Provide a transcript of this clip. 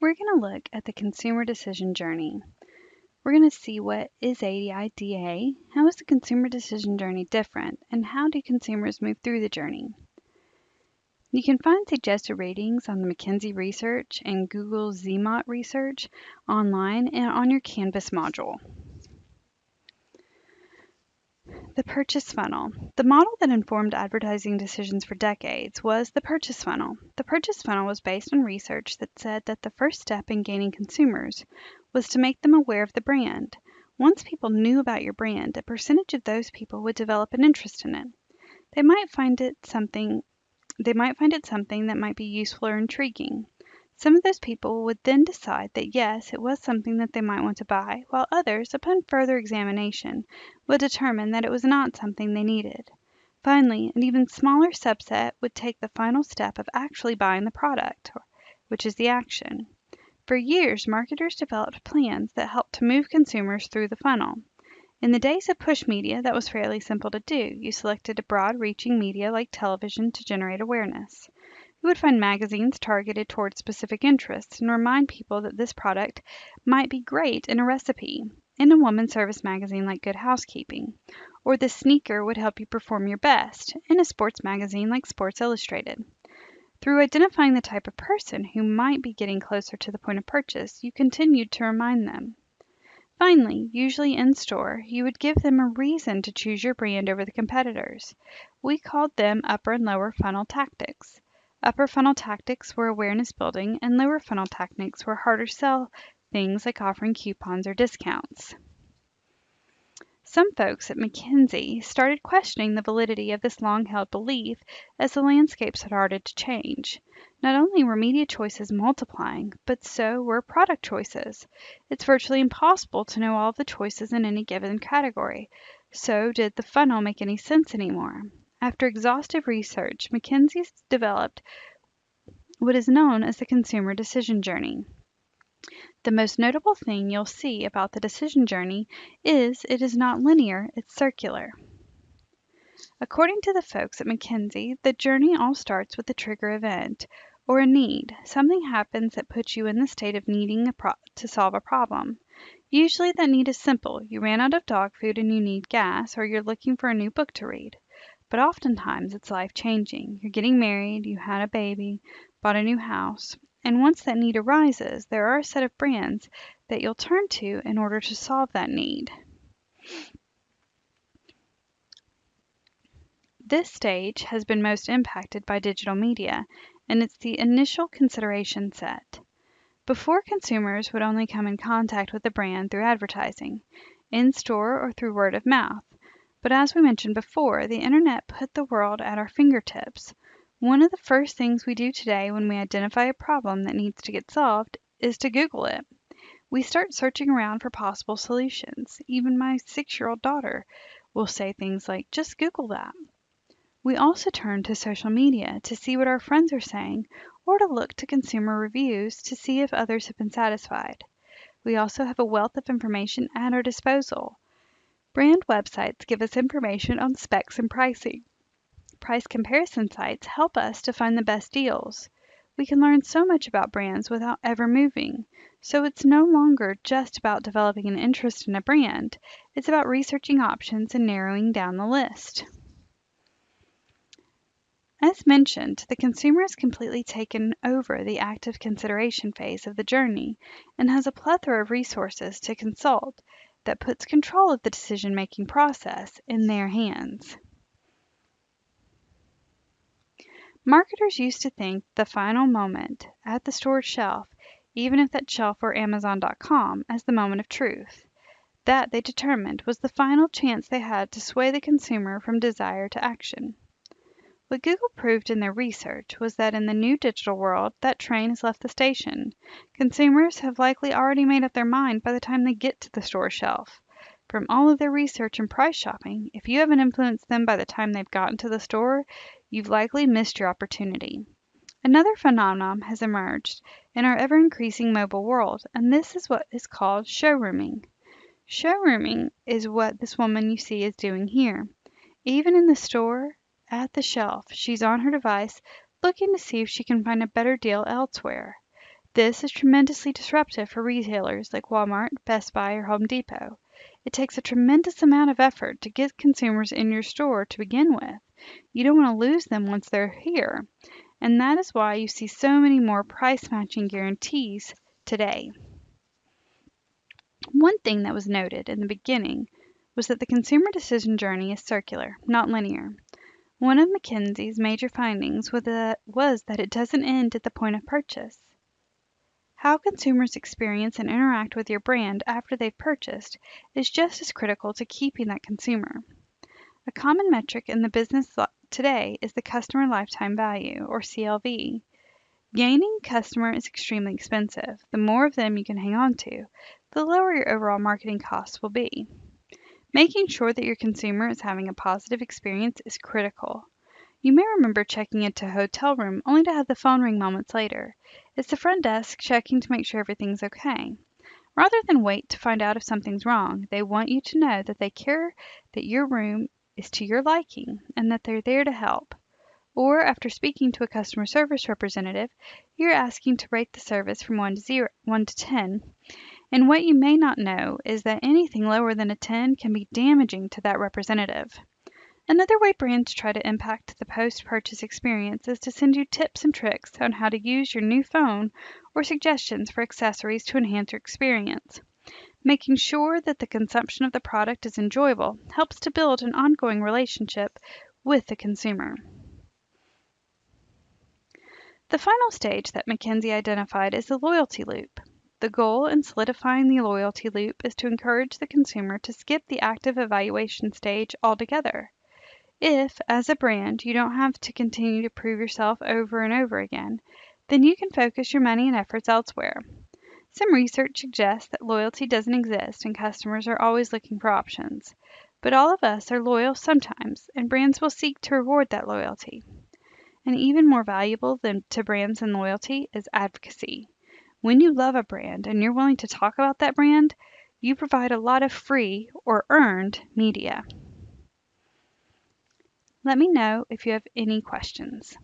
We're going to look at the consumer decision journey. We're going to see what is ADIDA, how is the consumer decision journey different, and how do consumers move through the journey. You can find suggested ratings on the McKinsey Research and Google ZMOT Research online and on your Canvas module. The purchase funnel. The model that informed advertising decisions for decades was the purchase funnel. The purchase funnel was based on research that said that the first step in gaining consumers was to make them aware of the brand. Once people knew about your brand, a percentage of those people would develop an interest in it. They might find it something that might be useful or intriguing. Some of those people would then decide that yes, it was something that they might want to buy, while others, upon further examination, would determine that it was not something they needed. Finally, an even smaller subset would take the final step of actually buying the product, which is the action. For years, marketers developed plans that helped to move consumers through the funnel. In the days of push media, that was fairly simple to do. You selected a broad-reaching media like television to generate awareness. You would find magazines targeted towards specific interests and remind people that this product might be great in a recipe, in a woman's service magazine like Good Housekeeping, or the sneaker would help you perform your best, in a sports magazine like Sports Illustrated. Through identifying the type of person who might be getting closer to the point of purchase, you continued to remind them. Finally, usually in store, you would give them a reason to choose your brand over the competitors. We called them upper and lower funnel tactics. Upper funnel tactics were awareness building, and lower funnel tactics were harder sell things like offering coupons or discounts. Some folks at McKinsey started questioning the validity of this long-held belief as the landscape started to change. Not only were media choices multiplying, but so were product choices. It's virtually impossible to know all of the choices in any given category. So did the funnel make any sense anymore? After exhaustive research, McKinsey developed what is known as the consumer decision journey. The most notable thing you'll see about the decision journey is it is not linear, it's circular. According to the folks at McKinsey, the journey all starts with a trigger event, or a need. Something happens that puts you in the state of needing to solve a problem. Usually that need is simple. You ran out of dog food and you need gas, or you're looking for a new book to read. But oftentimes it's life-changing. You're getting married, you had a baby, bought a new house, and once that need arises, there are a set of brands that you'll turn to in order to solve that need. This stage has been most impacted by digital media, and it's the initial consideration set. Before, consumers would only come in contact with the brand through advertising, in store or through word of mouth. But as we mentioned before, the internet put the world at our fingertips. One of the first things we do today when we identify a problem that needs to get solved is to Google it. We start searching around for possible solutions. Even my 6-year-old daughter will say things like, "Just Google that." We also turn to social media to see what our friends are saying, or to look to consumer reviews to see if others have been satisfied. We also have a wealth of information at our disposal. Brand websites give us information on specs and pricing. Price comparison sites help us to find the best deals. We can learn so much about brands without ever moving. So it's no longer just about developing an interest in a brand. It's about researching options and narrowing down the list. As mentioned, the consumer has completely taken over the active consideration phase of the journey and has a plethora of resources to consult that puts control of the decision-making process in their hands. Marketers used to think the final moment at the store shelf, even if that shelf were Amazon.com, as the moment of truth. That, they determined, was the final chance they had to sway the consumer from desire to action. What Google proved in their research was that in the new digital world, that train has left the station. Consumers have likely already made up their mind by the time they get to the store shelf. From all of their research and price shopping, if you haven't influenced them by the time they've gotten to the store, you've likely missed your opportunity. Another phenomenon has emerged in our ever-increasing mobile world, and this is what is called showrooming. Showrooming is what this woman you see is doing here. Even in the store, at the shelf, she's on her device looking to see if she can find a better deal elsewhere. This is tremendously disruptive for retailers like Walmart, Best Buy, or Home Depot. It takes a tremendous amount of effort to get consumers in your store to begin with. You don't want to lose them once they're here, and that is why you see so many more price matching guarantees today. One thing that was noted in the beginning was that the consumer decision journey is circular, not linear. One of McKinsey's major findings was that it doesn't end at the point of purchase. How consumers experience and interact with your brand after they've purchased is just as critical to keeping that consumer. A common metric in the business today is the customer lifetime value, or CLV. Gaining customer is extremely expensive. The more of them you can hang on to, the lower your overall marketing costs will be. Making sure that your consumer is having a positive experience is critical. You may remember checking into a hotel room only to have the phone ring moments later. It's the front desk checking to make sure everything's okay. Rather than wait to find out if something's wrong, they want you to know that they care, that your room is to your liking, and that they're there to help. Or after speaking to a customer service representative, you're asking to rate the service from 1 to 10. And what you may not know is that anything lower than a 10 can be damaging to that representative. Another way brands try to impact the post-purchase experience is to send you tips and tricks on how to use your new phone or suggestions for accessories to enhance your experience. Making sure that the consumption of the product is enjoyable helps to build an ongoing relationship with the consumer. The final stage that McKinsey identified is the loyalty loop. The goal in solidifying the loyalty loop is to encourage the consumer to skip the active evaluation stage altogether. If, as a brand, you don't have to continue to prove yourself over and over again, then you can focus your money and efforts elsewhere. Some research suggests that loyalty doesn't exist and customers are always looking for options. But all of us are loyal sometimes, and brands will seek to reward that loyalty. And even more valuable than to brands and loyalty is advocacy. When you love a brand and you're willing to talk about that brand, you provide a lot of free or earned media. Let me know if you have any questions.